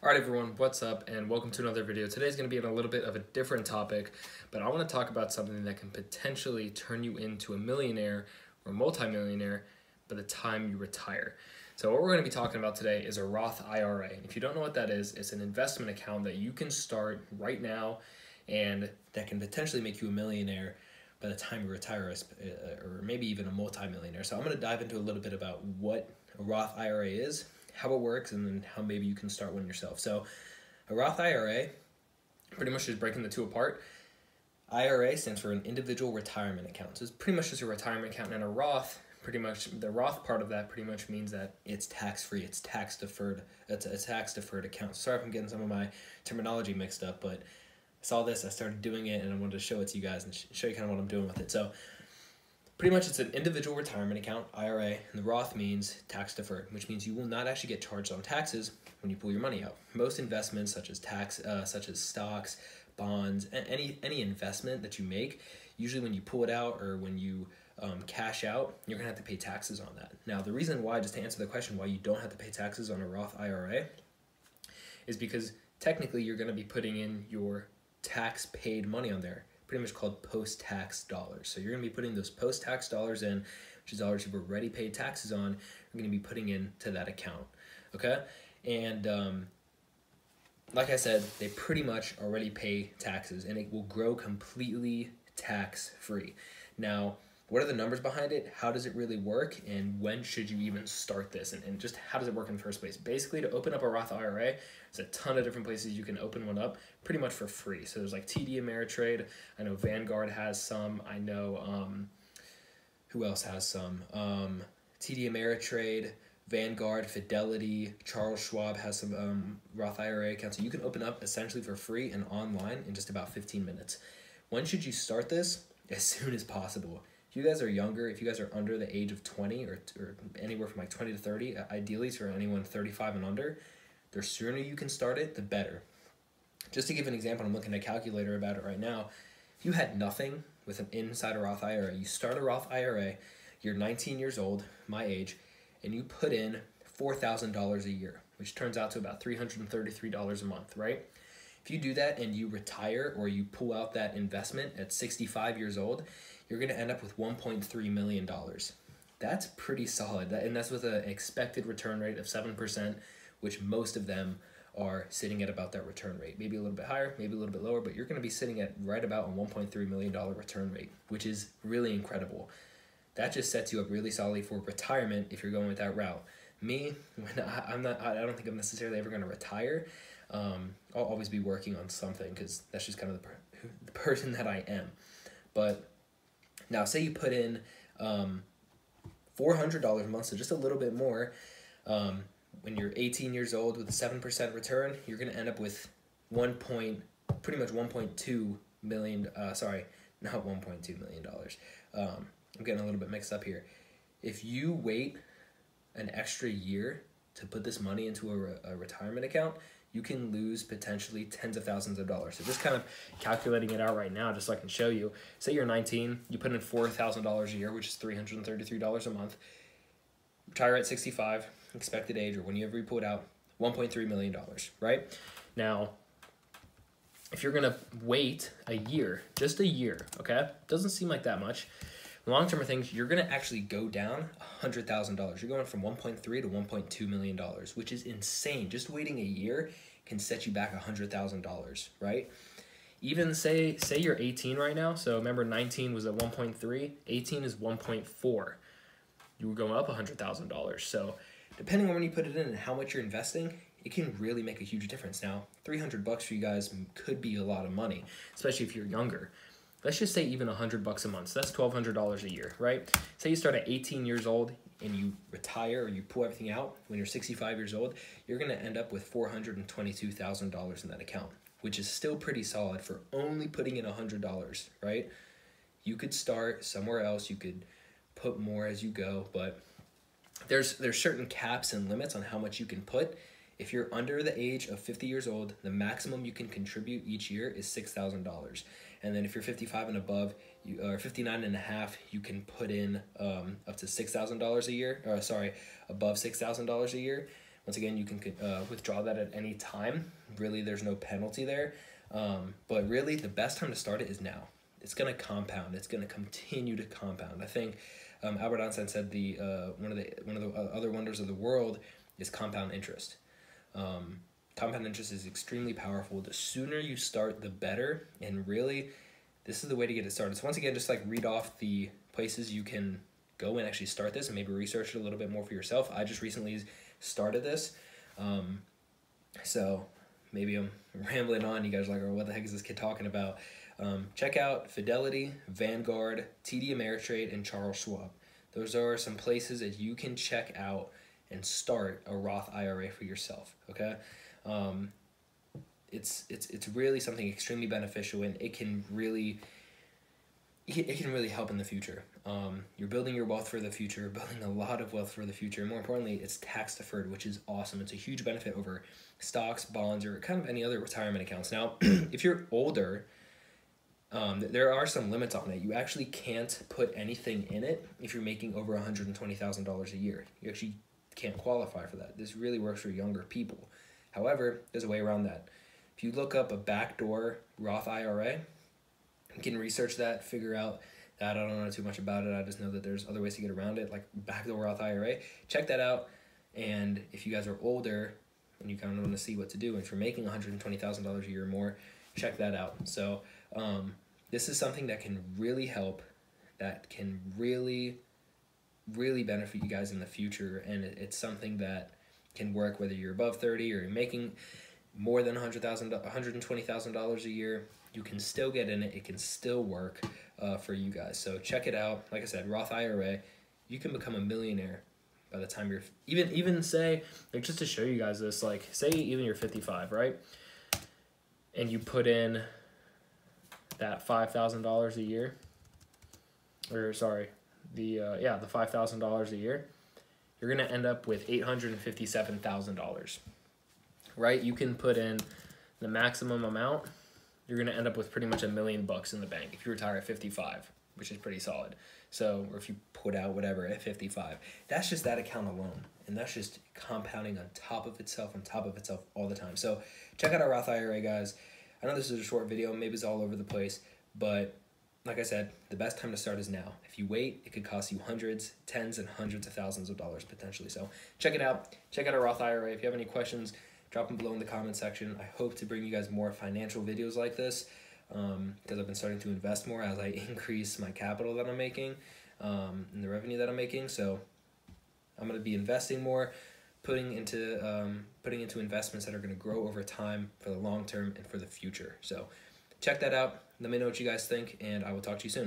Alright everyone, what's up and welcome to another video. Today's going to be on a little bit of a different topic, but I want to talk about something that can potentially turn you into a millionaire or multimillionaire by the time you retire. So what we're going to be talking about today is a Roth IRA. And if you don't know what that is, it's an investment account that you can start right now and that can potentially make you a millionaire by the time you retire, or maybe even a multimillionaire. So I'm going to dive into a little bit about what a Roth IRA is, how it works, and then how maybe you can start one yourself. So a Roth IRA, pretty much just breaking the two apart. IRA stands for an individual retirement account. So it's pretty much just a retirement account, and a Roth, pretty much the Roth part of that pretty much means that it's tax-free, it's tax-deferred, it's a tax-deferred account. Sorry if I'm getting some of my terminology mixed up, but I saw this, I started doing it, and I wanted to show it to you guys and show you kind of what I'm doing with it. So pretty much it's an individual retirement account, IRA, and the Roth means tax deferred, which means you will not actually get charged on taxes when you pull your money out. Most investments, such as stocks, bonds, any investment that you make, usually when you pull it out or when you cash out, you're gonna have to pay taxes on that. Now, the reason why, just to answer the question why you don't have to pay taxes on a Roth IRA, is because technically you're gonna be putting in your tax paid money on there, pretty much called post-tax dollars. So you're going to be putting those post-tax dollars in, which is dollars you've already paid taxes on, you're going to be putting into that account, okay? And like I said, they pretty much already pay taxes, and it will grow completely tax-free. Now, what are the numbers behind it? How does it really work? And when should you even start this? And just how does it work in the first place? Basically, to open up a Roth IRA, there's a ton of different places you can open one up pretty much for free. So there's like TD Ameritrade. I know Vanguard has some. I know, who else has some? TD Ameritrade, Vanguard, Fidelity, Charles Schwab has some Roth IRA accounts. So you can open up essentially for free and online in just about 15 minutes. When should you start this? As soon as possible. If you guys are younger, if you guys are under the age of 20 or anywhere from like 20 to 30, ideally for anyone 35 and under, the sooner you can start it, the better. Just to give an example, I'm looking at a calculator about it right now. If you had nothing with an inside a Roth IRA, you start a Roth IRA, you're 19 years old, my age, and you put in $4,000 a year, which turns out to about $333 a month, right? If you do that and you retire or you pull out that investment at 65 years old, you're going to end up with $1.3 million. That's pretty solid, and that's with an expected return rate of 7%, which most of them are sitting at about that return rate. Maybe a little bit higher, maybe a little bit lower, but you're going to be sitting at right about a $1.3 million return rate, which is really incredible. That just sets you up really solidly for retirement if you're going with that route. Me, I don't think I'm necessarily ever going to retire. I'll always be working on something because that's just kind of the person that I am. But now, say you put in $400 a month, so just a little bit more. When you're 18 years old with a 7% return, you're going to end up with pretty much $1.2 million. Sorry, not $1.2 million. I'm getting a little bit mixed up here. If you wait an extra year to put this money into a retirement account, you can lose potentially tens of thousands of dollars. So just kind of calculating it out right now, just so I can show you. Say you're 19, you put in $4,000 a year, which is $333 a month. Retire at 65, expected age, or whenever you pull it out, $1.3 million, right? Now, if you're gonna wait a year, just a year, okay? Doesn't seem like that much. Long-term things, you're gonna actually go down $100,000. You're going from 1.3 to $1.2 million, which is insane. Just waiting a year can set you back $100,000, right? Even say you're 18 right now. So remember, 19 was at 1.3, 18 is 1.4. You were going up $100,000. So depending on when you put it in and how much you're investing, it can really make a huge difference. Now, $300 for you guys could be a lot of money, especially if you're younger. Let's just say even $100 a month. So that's $1,200 a year, right? Say you start at 18 years old and you retire or you pull everything out when you're 65 years old, you're going to end up with $422,000 in that account, which is still pretty solid for only putting in $100, right? You could start somewhere else. You could put more as you go, but there's certain caps and limits on how much you can put. If you're under the age of 50 years old, the maximum you can contribute each year is $6,000. And then if you're 55 and above, or 59 and a half, you can put in up to $6,000 a year, or sorry, above $6,000 a year. Once again, you can withdraw that at any time. Really, there's no penalty there. But really, the best time to start it is now. It's going to compound. It's going to continue to compound. I think Albert Einstein said one of the other wonders of the world is compound interest. Compound interest is extremely powerful. The sooner you start, the better. And really, this is the way to get it started. So once again, just like read off the places you can go and actually start this and maybe research it a little bit more for yourself. I just recently started this. So maybe I'm rambling on. You guys are like, oh, what the heck is this kid talking about? Check out Fidelity, Vanguard, TD Ameritrade, and Charles Schwab. Those are some places that you can check out and start a Roth IRA for yourself, okay? It's really something extremely beneficial, and it can really help in the future. You're building your wealth for the future, building a lot of wealth for the future, and more importantly, it's tax deferred, which is awesome. It's a huge benefit over stocks, bonds, or kind of any other retirement accounts. Now, if you're older, there are some limits on it. You actually can't put anything in it if you're making over $120,000 a year. You actually can't qualify for that. This really works for younger people. However, there's a way around that. If you look up a backdoor Roth IRA, you can research that, figure out that. I don't know too much about it. I just know that there's other ways to get around it, like backdoor Roth IRA. Check that out. And if you guys are older and you kind of want to see what to do, and if you're making $120,000 a year or more, check that out. So this is something that can really help, that can really benefit you guys in the future, and it's something that can work whether you're above 30 or you're making more than $120,000 a year. You can still get in it. It can still work for you guys. So check it out. Like I said, Roth IRA, you can become a millionaire by the time you're even say, like, just to show you guys this, like say even you're 55, right? And you put in that $5,000 a year, or sorry, the $5,000 a year, you're gonna end up with $857,000, right? You can put in the maximum amount. You're gonna end up with pretty much $1 million in the bank if you retire at 55, which is pretty solid. So, or if you put out whatever at 55, that's just that account alone, and that's just compounding on top of itself all the time. So check out our Roth IRA, guys. I know this is a short video, maybe it's all over the place, but like I said, the best time to start is now. If you wait, it could cost you hundreds, tens, and hundreds of thousands of dollars potentially. So check it out. Check out our Roth IRA. If you have any questions, drop them below in the comment section. I hope to bring you guys more financial videos like this because I've been starting to invest more as I increase my capital that I'm making and the revenue that I'm making. So I'm going to be investing more, putting into investments that are going to grow over time for the long term and for the future. So check that out. Let me know what you guys think, and I will talk to you soon.